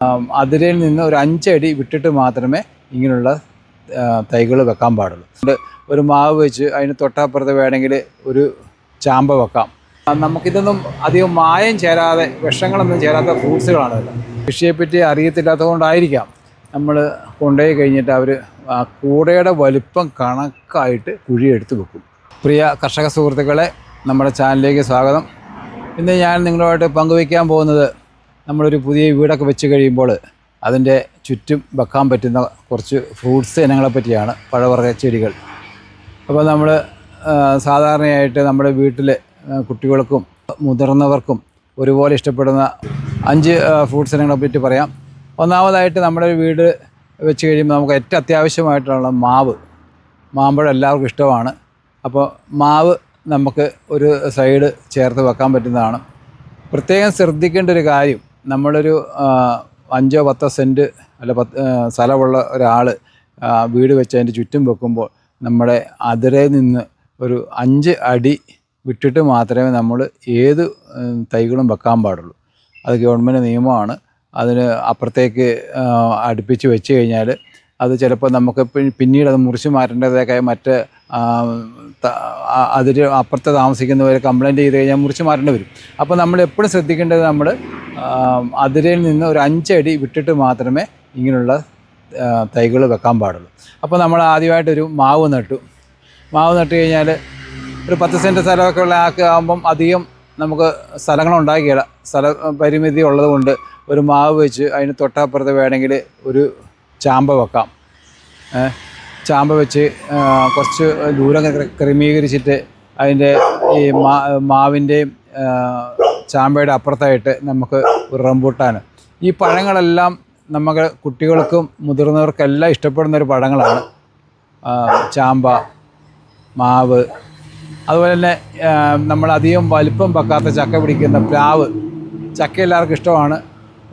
അതിരിൽ നിന്ന് ഒരു 5 അടി വിട്ടിട്ട് മാത്രമേ ഇങ്ങനെയുള്ള തൈകൾ വെക്കാൻ പാടുള്ളൂ. ഒരു മാവ് വെച്ച് അതിന് തൊട്ടപ്പുറത്ത് വേണമെങ്കിൽ ഒരു ചാമ്പ വെക്കാം. നമുക്കിതൊന്നും അധികം മായം ചേരാതെ, വിഷങ്ങളൊന്നും ചേരാത്ത ഫ്രൂട്ട്സുകളാണ് ഇതെല്ലാം. കൃഷിയെപ്പറ്റി അറിയത്തില്ലാത്തതുകൊണ്ടായിരിക്കാം നമ്മൾ കൊണ്ടുപോയി കഴിഞ്ഞിട്ട് അവർ കൂടയുടെ വലിപ്പം കണക്കായിട്ട് കുഴിയെടുത്ത് വെക്കും. പ്രിയ കർഷക സുഹൃത്തുക്കളെ, നമ്മുടെ ചാനലിലേക്ക് സ്വാഗതം. ഇന്ന് ഞാൻ നിങ്ങളുമായിട്ട് പങ്കുവയ്ക്കാൻ പോകുന്നത് നമ്മളൊരു പുതിയ വീടൊക്കെ വെച്ച് കഴിയുമ്പോൾ അതിൻ്റെ ചുറ്റും വെക്കാൻ പറ്റുന്ന കുറച്ച് ഫ്രൂട്ട്സ് ഇനങ്ങളെ പറ്റിയാണ്. പഴവർഗ്ഗ ചെടികൾ. അപ്പോൾ നമ്മൾ സാധാരണയായിട്ട് നമ്മുടെ വീട്ടിൽ കുട്ടികൾക്കും മുതിർന്നവർക്കും ഒരുപോലെ ഇഷ്ടപ്പെടുന്ന 5 ഫ്രൂട്ട്സ് ഇനങ്ങളെ പറ്റി പറയാം. ഒന്നാമതായിട്ട് നമ്മുടെ വീട് വെച്ച് കഴിയുമ്പോൾ നമുക്ക് ഏറ്റവും അത്യാവശ്യമായിട്ടുള്ള മാമ്പഴം എല്ലാവർക്കും ഇഷ്ടമാണ്. അപ്പോൾ മാവ് നമുക്ക് ഒരു സൈഡ് ചേർത്ത് വെക്കാൻ പറ്റുന്നതാണ്. പ്രത്യേകം ശ്രദ്ധിക്കേണ്ട ഒരു കാര്യം, നമ്മളൊരു 5-10 സെൻറ്റ് അല്ല 10 സ്ഥലമുള്ള ഒരാൾ വീട് വെച്ച് അതിൻ്റെ ചുറ്റും വെക്കുമ്പോൾ നമ്മുടെ അതിരയിൽ നിന്ന് ഒരു 5 അടി വിട്ടിട്ട് മാത്രമേ നമ്മൾ ഏത് തൈകളും വെക്കാൻ പാടുള്ളൂ. അത് ഗവൺമെൻറ് നിയമമാണ്. അതിന് അപ്പുറത്തേക്ക് അടുപ്പിച്ച് വെച്ച് കഴിഞ്ഞാൽ അത് ചിലപ്പോൾ നമുക്ക് പിന്നീട് അത് മുറിച്ച് മാറ്റേണ്ടതൊക്കെ മറ്റ് അതിന് അപ്പുറത്ത് താമസിക്കുന്നവർ കംപ്ലയിൻറ്റ് ചെയ്ത് കഴിഞ്ഞാൽ മുറിച്ച് മാറ്റേണ്ടി വരും. അപ്പോൾ നമ്മൾ എപ്പോഴും ശ്രദ്ധിക്കേണ്ടത്, നമ്മൾ അതിരിൽ നിന്ന് ഒരു 5 അടി വിട്ടിട്ട് മാത്രമേ ഇങ്ങനെയുള്ള തൈകൾ വെക്കാൻ പാടുള്ളൂ. അപ്പോൾ നമ്മൾ ആദ്യമായിട്ടൊരു മാവ് നട്ടു കഴിഞ്ഞാൽ ഒരു 10 സെൻറ്റ് സ്ഥലമൊക്കെ ഉള്ള ആകുമ്പം അധികം നമുക്ക് സ്ഥലങ്ങളുണ്ടാക്കിയില്ല. സ്ഥല പരിമിതി ഉള്ളത് കൊണ്ട് ഒരു മാവ് വെച്ച് അതിന് തൊട്ടപ്പുറത്ത് വേണമെങ്കിൽ ഒരു ചാമ്പ വെക്കാം. ചാമ്പ വെച്ച് കുറച്ച് ദൂരം ക്രമീകരിച്ചിട്ട് അതിൻ്റെ ഈ മാവിൻ്റെയും ചാമ്പയുടെ അപ്പുറത്തായിട്ട് നമുക്ക് ഒരു റംബൂട്ടാൻ. ഈ പഴങ്ങളെല്ലാം നമുക്ക് കുട്ടികൾക്കും മുതിർന്നവർക്കെല്ലാം ഇഷ്ടപ്പെടുന്നൊരു പഴങ്ങളാണ്. ചാമ്പ, മാവ്, അതുപോലെ തന്നെ നമ്മളധികം വലിപ്പം വെക്കാത്ത ചക്ക പിടിക്കുന്ന പ്ലാവ്. ചക്ക എല്ലാവർക്കും ഇഷ്ടമാണ്.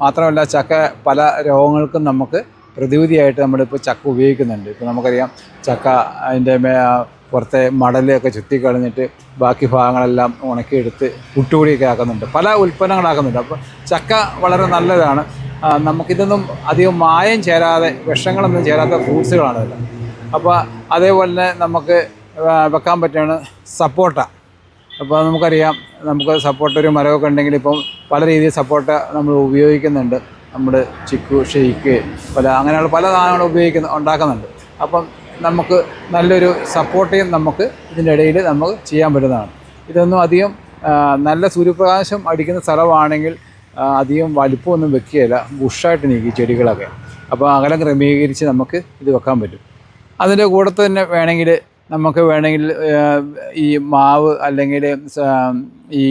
മാത്രമല്ല ചക്ക പല രോഗങ്ങൾക്കും നമുക്ക് പ്രതിവിധിയായിട്ട് നമ്മളിപ്പോൾ ചക്ക ഉപയോഗിക്കുന്നുണ്ട്. ഇപ്പോൾ നമുക്കറിയാം, ചക്ക അതിൻ്റെ പുറത്തെ മടലൊക്കെ ചുറ്റിക്കളഞ്ഞിട്ട് ബാക്കി ഭാഗങ്ങളെല്ലാം ഉണക്കിയെടുത്ത് പുട്ടുപൊടിയൊക്കെ ആക്കുന്നുണ്ട്, പല ഉൽപ്പന്നങ്ങളാക്കുന്നുണ്ട്. അപ്പോൾ ചക്ക വളരെ നല്ലതാണ്. നമുക്കിതൊന്നും അധികം മായം ചേരാതെ, വിഷങ്ങളൊന്നും ചേരാത്ത ഫ്രൂട്ട്സുകളാണ് ഇതെല്ലാം. അപ്പോൾ അതേപോലെ തന്നെ നമുക്ക് വെക്കാൻ പറ്റുകയാണ് സപ്പോട്ട. അപ്പോൾ നമുക്കറിയാം, നമുക്ക് സപ്പോട്ട ഒരു മരമൊക്കെ ഉണ്ടെങ്കിൽ ഇപ്പം പല രീതിയിൽ സപ്പോട്ട നമ്മൾ ഉപയോഗിക്കുന്നുണ്ട്. നമ്മൾ ചിക്കു, ഷെയ്ക്ക്, അങ്ങനെയുള്ള പല സാധനങ്ങളും ഉണ്ടാക്കുന്നുണ്ട്. അപ്പം നമുക്ക് നല്ലൊരു സപ്പോട്ടയും നമുക്ക് ഇതിൻ്റെ ഇടയിൽ നമുക്ക് ചെയ്യാൻ പറ്റുന്നതാണ്. ഇതൊന്നും അധികം നല്ല സൂര്യപ്രകാശം അടിക്കുന്ന സ്ഥലമാണെങ്കിൽ അധികം വലിപ്പമൊന്നും വെക്കുകയില്ല, ബുഷായിട്ട് നീക്കി ചെടികളൊക്കെ. അപ്പോൾ അകലം ക്രമീകരിച്ച് നമുക്ക് ഇത് വെക്കാൻ പറ്റും. അതിൻ്റെ കൂടെ തന്നെ വേണമെങ്കിൽ ഈ മാവ് അല്ലെങ്കിൽ ഈ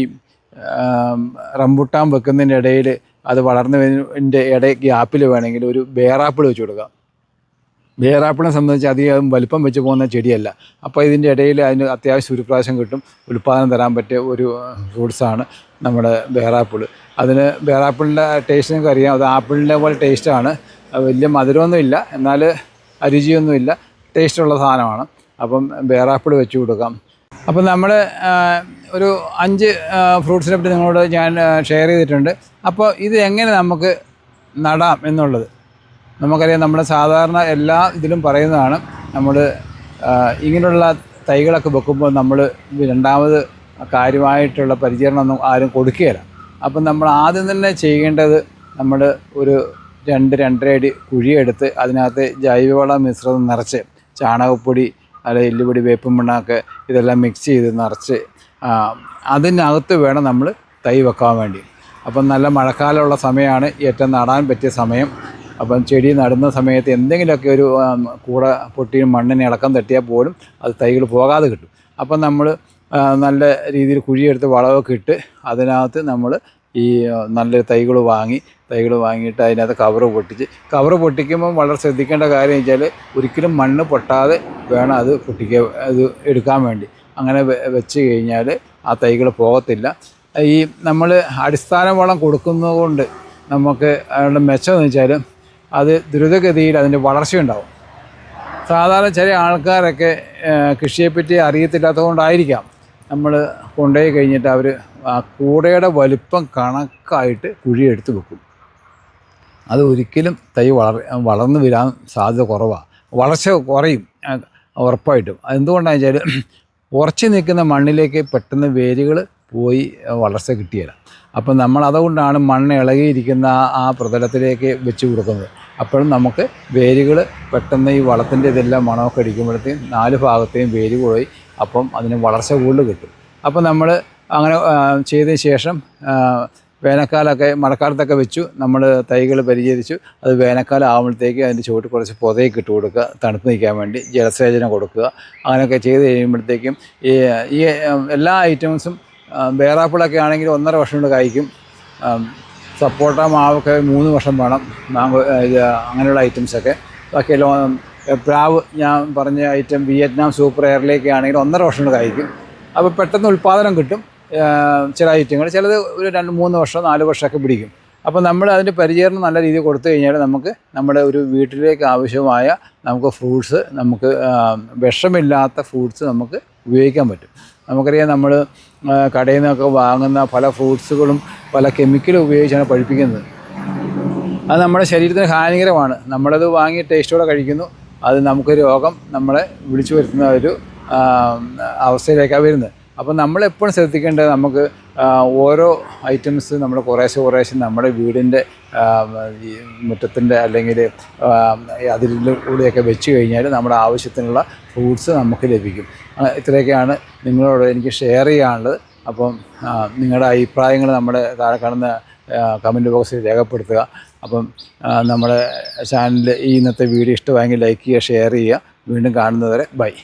റംബുട്ടാൻ വെക്കുന്നതിൻ്റെ ഇടയിൽ അത് വളർന്നതിൻ്റെ ഗ്യാപ്പിൽ വേണമെങ്കിൽ ഒരു ബേറാപ്പിൾ വെച്ച് കൊടുക്കാം. ബേറാപ്പിളിനെ സംബന്ധിച്ച് അധികം വലിപ്പം വെച്ച് പോകുന്ന ചെടിയല്ല. അപ്പോൾ ഇതിൻ്റെ ഇടയിൽ അതിന് അത്യാവശ്യം സൂര്യപ്രകാശം കിട്ടും, ഉൽപ്പാദനം തരാൻ പറ്റിയ ഒരു ഫ്രൂട്ട്സാണ് നമ്മുടെ ബേറാപ്പിൾ. അതിന് ബേറാപ്പിളിൻ്റെ ടേസ്റ്റ് നിങ്ങൾക്ക് അറിയാം, അത് ആപ്പിളിൻ്റെ പോലെ ടേസ്റ്റാണ്. വലിയ മധുരമൊന്നുമില്ല, എന്നാൽ രുചിയൊന്നുമില്ല, ടേസ്റ്റുള്ള സാധനമാണ്. അപ്പം ബേറാപ്പിൾ വെച്ച് കൊടുക്കാം. അപ്പം നമ്മൾ ഒരു 5 ഫ്രൂട്ട്സിനെ പറ്റി നിങ്ങളോട് ഞാൻ ഷെയർ ചെയ്തിട്ടുണ്ട്. അപ്പോൾ ഇത് എങ്ങനെ നമുക്ക് നടാം എന്നുള്ളത് നമുക്കറിയാം. നമ്മൾ സാധാരണ എല്ലാ ഇതിലും പറയുന്നതാണ്, നമ്മൾ ഇങ്ങനെയുള്ള തൈകളൊക്കെ വെക്കുമ്പോൾ നമ്മൾ രണ്ടാമത് കാര്യമായിട്ടുള്ള പരിചരണമൊന്നും ആരും കൊടുക്കുകയില്ല. അപ്പം നമ്മൾ ആദ്യം തന്നെ ചെയ്യേണ്ടത്, നമ്മൾ ഒരു 2-2.5 അടി കുഴിയെടുത്ത് അതിനകത്ത് ജൈവവള മിശ്രിതം നിറച്ച്, ചാണകപ്പൊടി അല്ല എല്ലുപൊടി, വേപ്പും പിണ്ണാക്ക് ഇതെല്ലാം മിക്സ് ചെയ്ത് നിറച്ച് അതിനകത്ത് വേണം നമ്മൾ തൈ വെക്കാൻ വേണ്ടി. അപ്പം നല്ല മഴക്കാലമുള്ള സമയമാണ് ഏറ്റവും നടാൻ പറ്റിയ സമയം. അപ്പം ചെടി നടുന്ന സമയത്ത് എന്തെങ്കിലുമൊക്കെ ഒരു കൂടെ പൊട്ടിയും മണ്ണിനെ ഇളക്കം തട്ടിയാൽ പോലും അത് തൈകൾ പോകാതെ കിട്ടും. അപ്പം നമ്മൾ നല്ല രീതിയിൽ കുഴിയെടുത്ത് വളമൊക്കെ ഇട്ട് അതിനകത്ത് നമ്മൾ ഈ നല്ല തൈകൾ വാങ്ങിയിട്ട് അതിനകത്ത് കവറ് പൊട്ടിക്കുമ്പോൾ വളരെ ശ്രദ്ധിക്കേണ്ട കാര്യം വെച്ചാൽ ഒരിക്കലും മണ്ണ് പൊട്ടാതെ വേണം അത് അത് എടുക്കാൻ വേണ്ടി. അങ്ങനെ വെച്ച് കഴിഞ്ഞാൽ ആ തൈകൾ പോകത്തില്ല. ഈ നമ്മൾ അടിസ്ഥാന വളം കൊടുക്കുന്നത് കൊണ്ട് നമുക്ക് അതിനുള്ള മെച്ചമെന്ന് വെച്ചാൽ അത് ദ്രുതഗതിയിൽ അതിൻ്റെ വളർച്ചയുണ്ടാവും. സാധാരണ ചില ആൾക്കാരൊക്കെ കൃഷിയെപ്പറ്റി അറിയത്തില്ലാത്തതുകൊണ്ടായിരിക്കാം നമ്മൾ കൊണ്ടുപോയി കഴിഞ്ഞിട്ട് അവർ ആ കൂടയുടെ വലിപ്പം കണക്കായിട്ട് കുഴിയെടുത്ത് വെക്കും. അത് ഒരിക്കലും തൈ വളർന്നു വരാൻ സാധ്യത കുറവാണ്, വളർച്ച കുറയും ഉറപ്പായിട്ടും. അതെന്തുകൊണ്ടാണെന്ന് വെച്ചാൽ ഉറച്ചു നിൽക്കുന്ന മണ്ണിലേക്ക് പെട്ടെന്ന് വേരുകൾ പോയി വളർച്ച കിട്ടിയില്ല. അപ്പം നമ്മൾ അതുകൊണ്ടാണ് മണ്ണ് ഇളകിയിരിക്കുന്ന ആ പ്രതലത്തിലേക്ക് വെച്ച് കൊടുക്കുന്നത്. അപ്പോഴും നമുക്ക് വേരുകൾ പെട്ടെന്ന് ഈ വളത്തിൻ്റെ ഇതെല്ലാം മണമൊക്കെ അടിക്കുമ്പോഴത്തേക്കും 4 ഭാഗത്തെയും വേര് പോയി അപ്പം അതിന് വളർച്ച കൂടുതൽ കിട്ടും. അപ്പം നമ്മൾ അങ്ങനെ ചെയ്തതിന് ശേഷം വേനൽക്കാലമൊക്കെ മഴക്കാലത്തൊക്കെ വെച്ചു നമ്മൾ തൈകൾ പരിചരിച്ചു. അത് വേനൽക്കാലം ആകുമ്പോഴത്തേക്ക് അതിൻ്റെ ചുവട്ടിൽ കുറച്ച് പുതയൊക്കെ ഇട്ട് കൊടുക്കുക, തണുപ്പ് നിൽക്കാൻ വേണ്ടി ജലസേചനം കൊടുക്കുക. അങ്ങനെയൊക്കെ ചെയ്ത് കഴിയുമ്പോഴത്തേക്കും ഈ എല്ലാ ഐറ്റംസും ബേറാപ്പിളൊക്കെ ആണെങ്കിൽ 1.5 വർഷം കൊണ്ട് കായ്ക്കും. സപ്പോട്ട മാവൊക്കെ 3 വർഷം വേണം. മാങ്കോ അങ്ങനെയുള്ള ഐറ്റംസൊക്കെ. ബാക്കിയെല്ലാം പ്ലാവ് ഞാൻ പറഞ്ഞ ഐറ്റം വിയറ്റ്നാം സൂപ്പർ എയറിലേക്ക് ആണെങ്കിൽ 1.5 വർഷം കൊണ്ട് കായ്ക്കും. അപ്പോൾ പെട്ടെന്ന് ഉൽപ്പാദനം കിട്ടും. ചില ഐറ്റങ്ങൾ ചിലത് ഒരു 2-3 വർഷം 4 വർഷമൊക്കെ പിടിക്കും. അപ്പോൾ നമ്മൾ അതിൻ്റെ പരിചരണം നല്ല രീതിയിൽ കൊടുത്തു കഴിഞ്ഞാൽ നമുക്ക് നമ്മുടെ ഒരു വീട്ടിലേക്ക് ആവശ്യമായ നമുക്ക് ഫ്രൂട്ട്സ്, നമുക്ക് വിഷമില്ലാത്ത ഫ്രൂട്ട്സ് നമുക്ക് ഉപയോഗിക്കാൻ പറ്റും. നമുക്കറിയാം നമ്മൾ കടയിൽ നിന്നൊക്കെ വാങ്ങുന്ന പല ഫ്രൂട്ട്സുകളും പല കെമിക്കലും ഉപയോഗിച്ചാണ് പഴുപ്പിക്കുന്നത്. അത് നമ്മുടെ ശരീരത്തിന് ഹാനികരമാണ്. നമ്മളത് വാങ്ങി ടേസ്റ്റോടെ കഴിക്കുന്നു, അത് നമുക്ക് രോഗം നമ്മളെ വിളിച്ചു വരുത്തുന്ന ഒരു അവസ്ഥയിലേക്കാണ് വരുന്നത്. അപ്പം നമ്മളെപ്പോഴും ശ്രദ്ധിക്കേണ്ടത് നമുക്ക് ഓരോ ഐറ്റംസ് നമ്മൾ കുറേശ്ശെ നമ്മുടെ വീടിൻ്റെ മുറ്റത്തിൻ്റെ അല്ലെങ്കിൽ അതിലൂടെയൊക്കെ വെച്ച് കഴിഞ്ഞാൽ നമ്മുടെ ആവശ്യത്തിനുള്ള ഫ്രൂട്ട്സ് നമുക്ക് ലഭിക്കും. ഇത്രയൊക്കെയാണ് നിങ്ങളോട് എനിക്ക് ഷെയർ ചെയ്യാനുള്ളത്. അപ്പം നിങ്ങളുടെ അഭിപ്രായങ്ങൾ നമ്മുടെ താഴെ കാണുന്ന കമൻറ്റ് ബോക്സിൽ രേഖപ്പെടുത്തുക. അപ്പം നമ്മുടെ ചാനലിൽ ഈ ഇന്നത്തെ വീഡിയോ ഇഷ്ടമായെങ്കിൽ ലൈക്ക് ചെയ്യുക, ഷെയർ ചെയ്യുക. വീണ്ടും കാണുന്നതുവരെ ബൈ.